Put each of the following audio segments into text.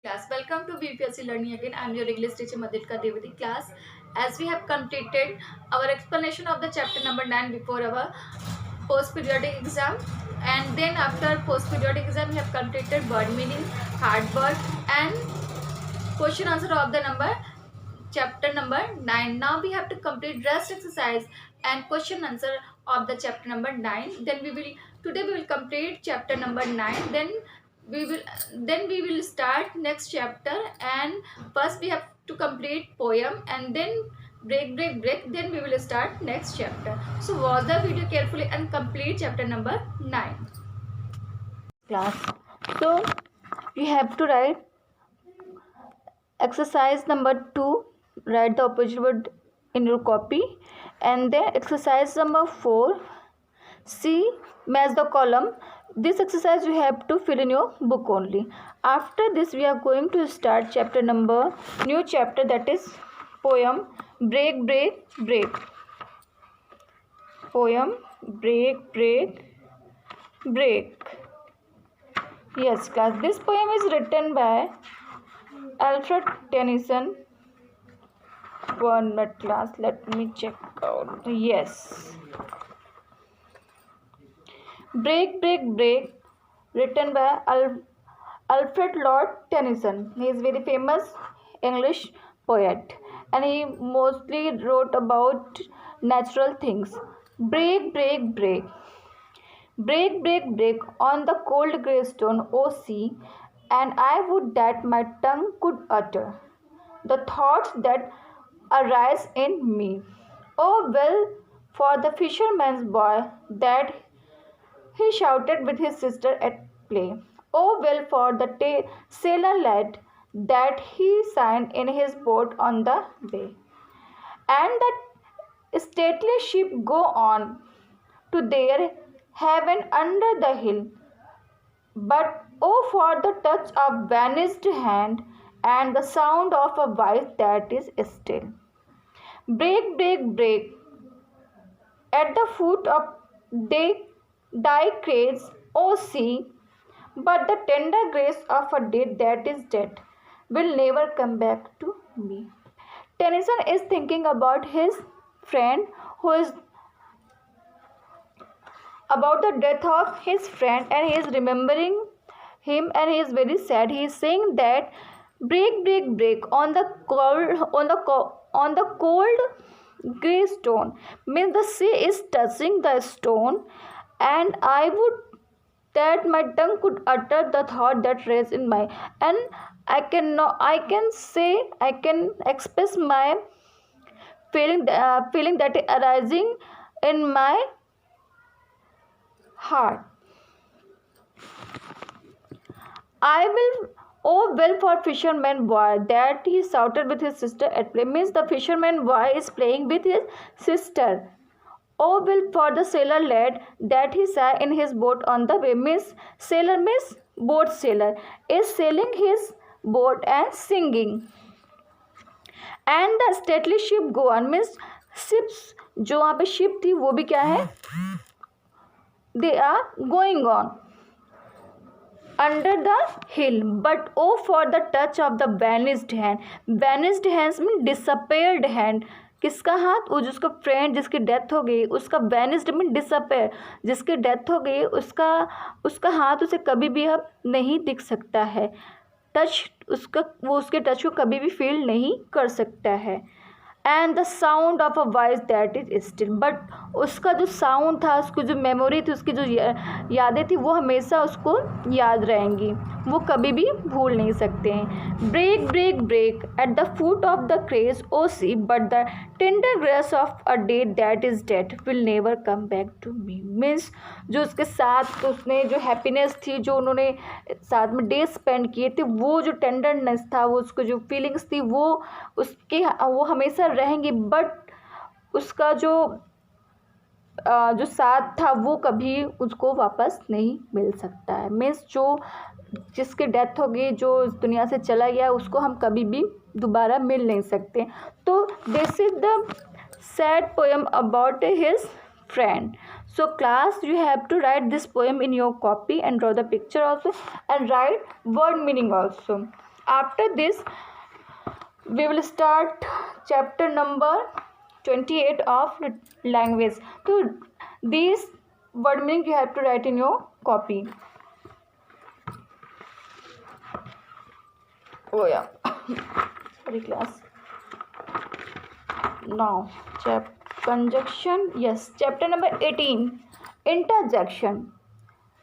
Class, welcome to VPSC Learning Again. I am your English teacher Madhika Devadi. Class, as we have completed our explanation of the chapter number 9 before our post periodic exam, and then after post periodic exam we have completed word meaning, hard word, and question answer of the number chapter number 9. Now we have to complete rest exercise and question answer of the chapter number 9. Then today we will complete chapter number 9. We will we will start next chapter, and first we have to complete poem, and then break, then we will start next chapter. So watch the video carefully and complete chapter number 9. Class, so you have to write exercise number 2. Write the opposite word in your copy, and then exercise number 4. See, match the column. This exercise you have to fill in your book only. After this we are going to start chapter number new chapter, that is poem break. Poem break. Yes class, this poem is written by Alfred Tennyson. 1 minute class, let me check out. Yes, break, written by Alfred Lord Tennyson. He is very famous English poet, and he mostly wrote about natural things. Break on the cold grey stone, O sea, and I would that my tongue could utter the thoughts that arise in me. Oh, well for the fisherman's boy that he shouted with his sister at play. Oh, well for the sailor lad that he signed in his boat on the bay. And the stately ship go on to their haven under the hill. But oh, for the touch of vanished hand and the sound of a voice that is still. Break at the foot of thy craze, O sea, but the tender grace of a dead that is dead will never come back to me. Tennyson is thinking about his friend who is about the death of his friend, and he is remembering him, and he is very sad. He is saying that break on the cold grey stone, means the sea is touching the stone, and I would that my tongue could utter the thought that raised in my, and I can express my feeling that is arising in my heart. I will. Oh, well for fisherman boy that he shouted with his sister at play, means the fisherman boy is playing with his sister. Oh, well for the sailor lad that he sat in his boat on the way, means sailor means boat sailor is sailing his boat and singing. And the stately ship go on, means ships, जो वहाँ पे ship थी वो भी क्या है, they are going on under the hill. But oh, for the touch of the vanished hand. Vanished hands mean disappeared hand. किसका हाथ, वो जिसका फ्रेंड जिसकी डेथ हो गई उसका vanished मीन डिसअपेयर, जिसकी डेथ हो गई उसका हाथ उसे कभी भी अब नहीं दिख सकता है. टच उसका, वो उसके टच को कभी भी फील नहीं कर सकता है. And the sound of a voice that is still, but उसका जो साउंड था, उसकी जो मेमोरी थी, उसकी जो यादें थी, वो हमेशा उसको याद रहेंगी, वो कभी भी भूल नहीं सकते हैं. Break at the foot of the crags, O sea, but the tender grace of a day that is dead will never come back to me. Means जो उसके साथ उसने जो हैप्पीनेस थी, जो उन्होंने साथ में डे स्पेंड किए थे, वो जो टेंडरनेस था, वो उसको जो फीलिंग्स थी, वो हमेशा रहेंगी, बट उसका जो साथ था वो कभी उसको वापस नहीं मिल सकता है. मीन्स जो जिसकी डेथ होगी, जो इस दुनिया से चला गया, उसको हम कभी भी दोबारा मिल नहीं सकते. तो this is the sad poem about his friend. So class, you have to write this poem in your copy and draw the picture also and write word meaning also. after this we will start chapter number 28 of language. So these word meaning you have to write in your copy. Oh yeah. Sorry class. Now conjunction. Yes, chapter number 18, interjection.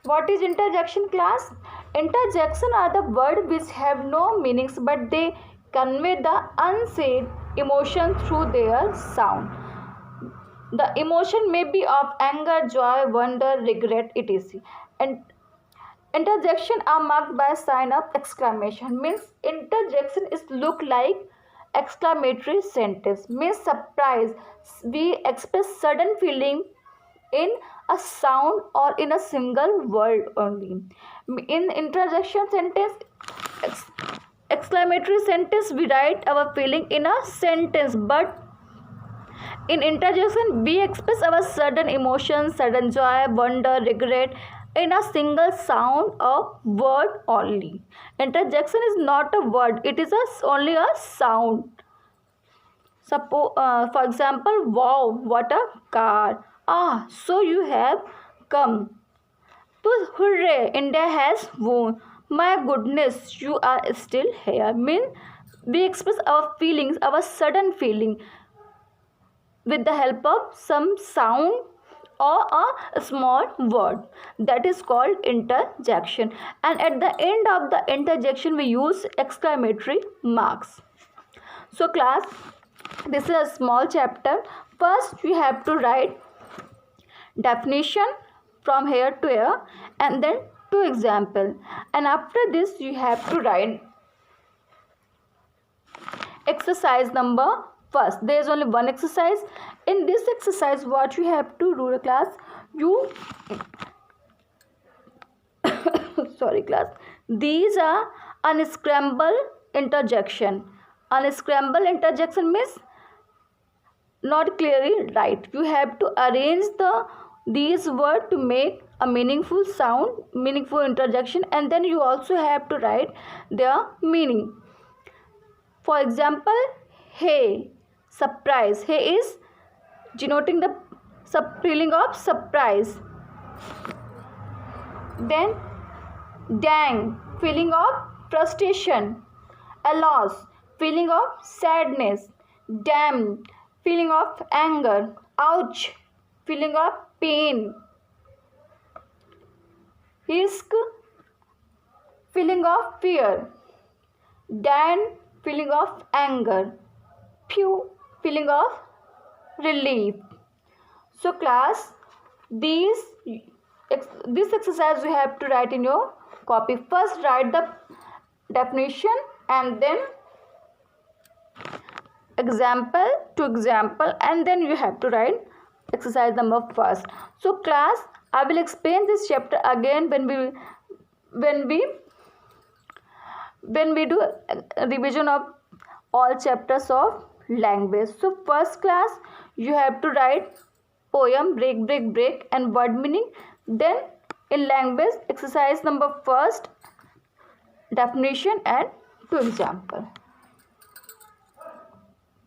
What is interjection, class? Interjection are the words which have no meanings but they convey the unsaid emotion through their sound. The emotion may be of anger, joy, wonder, regret, etc. And interjection are marked by a sign of exclamation. Means interjection is look like exclamatory sentence. Means surprise. We express sudden feeling in a sound or in a single word only. In interjection sentence, exclamatory sentence, we write our feeling in a sentence, but in interjection we express our sudden emotion, sudden joy, wonder, regret in a single sound or word only. Interjection is not a word, it is only a sound. Suppose, for example, wow, what a car. Ah, so you have come. So, hooray, India has won. My goodness, you are still here. Mean we express our feelings, our sudden feeling with the help of some sound or a small word. That is called interjection. And at the end of the interjection, we use exclamatory marks. So, class, this is a small chapter. First, you have to write definition from here to here and then two example, and after this you have to write exercise number first. There is only one exercise. In this exercise what you have to do, class, you sorry class, these are unscramble interjection. Unscramble interjection means not clearly right. You have to arrange these words to make a meaningful sound, meaningful interjection, and then you also have to write their meaning. For example, hey, surprise. Hey is denoting the feeling of surprise. Then dang, feeling of frustration. Alas, feeling of sadness. Damn, feeling of anger. Ouch, feeling of pain. Risk, feeling of fear. Dan, feeling of anger. Phew, feeling of relief. So class, this exercise you have to write in your copy. First write the definition and then example to example, and then you have to write exercise number first. So class, I will explain this chapter again when we do a revision of all chapters of language. So first class, you have to write poem, break and word meaning. Then in language exercise number first, definition and two example.